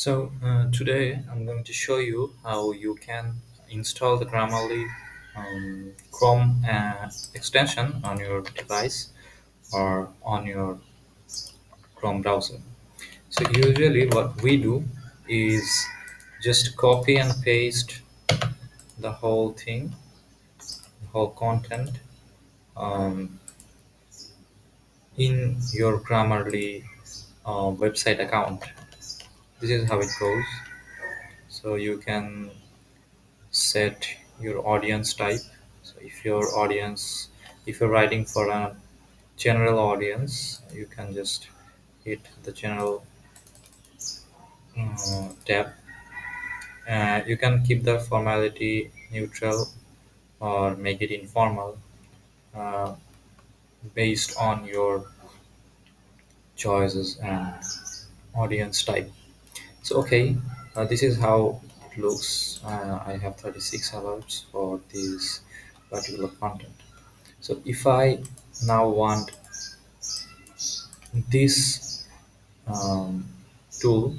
Today I'm going to show you how you can install the Grammarly Chrome extension on your device or on your Chrome browser. So usually what we do is just copy and paste the whole thing, the whole content um, in your Grammarly website account. This is how it goes. So you can set your audience type. So if you're writing for a general audience, you can just hit the general tab. You can keep the formality neutral or make it informal uh, based on your choices and audience type. So okay, this is how it looks. I have 36 alerts for this particular content. So if I now want this um, tool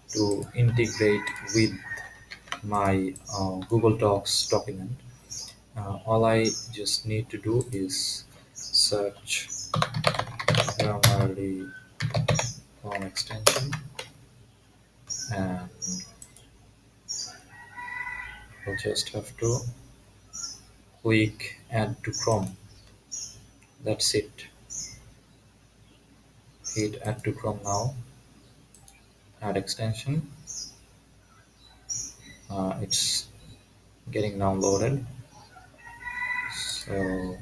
to integrate with my Google Docs document, all I just need to do is search Grammarly Chrome extension, and I'll just have to click add to Chrome. That's it. Hit add to Chrome now. Add extension. It's getting downloaded. So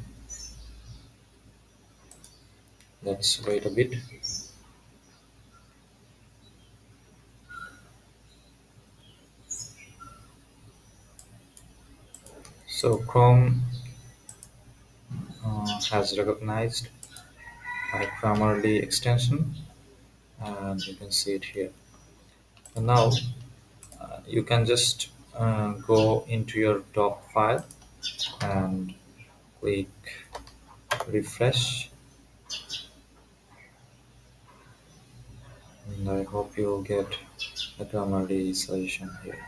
let's wait a bit. So Chrome has recognized my Grammarly extension, and you can see it here. And now you can just go into your doc file and click refresh, and I hope you'll get the Grammarly solution here.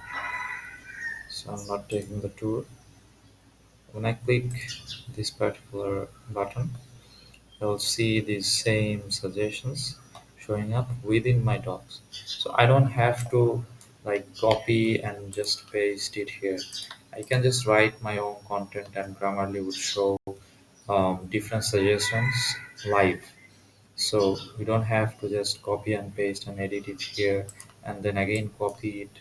So I'm not taking the tour. When I click this particular button, you'll see these same suggestions showing up within my docs. So I don't have to like copy and just paste it here. I can just write my own content and Grammarly would show different suggestions live. So we don't have to just copy and paste and edit it here and then again copy it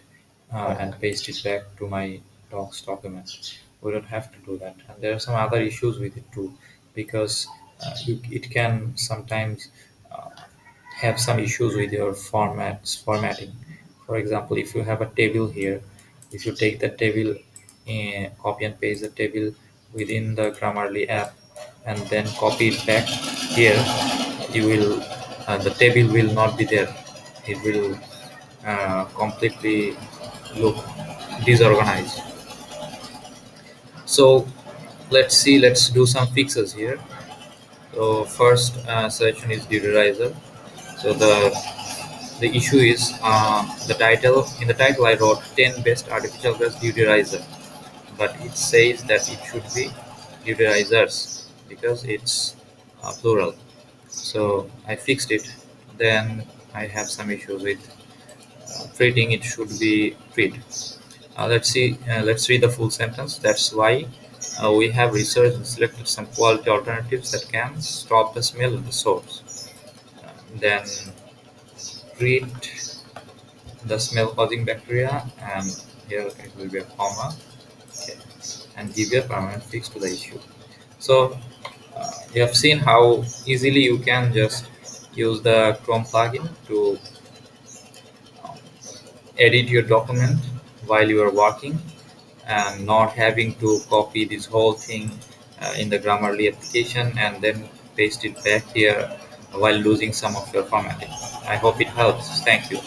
and paste it back to my docs document. We don't have to do that. And there are some other issues with it too, because it can sometimes uh, have some issues with your formatting. For example, if you have a table here, if you take the table, copy and paste the table within the Grammarly app and then copy it back here, you will the table will not be there. It will completely look disorganized. So let's do some fixes here. So first selection is deodorizer. So the issue is the title. In the title, I wrote 10 best artificial grass deodorizer, but it says that it should be deodorizers because it's plural. So I fixed it. Then I have some issues with treating. It should be treat. Let's see. Let's read the full sentence. That's why we have researched and selected some quality alternatives that can stop the smell at the source. Then treat the smell causing bacteria, and here it will be a comma, okay, and give a permanent fix to the issue. So you have seen how easily you can just use the Chrome plugin to edit your document while you are working and not having to copy this whole thing in the Grammarly application and then paste it back here while losing some of your formatting. I hope it helps. Thank you.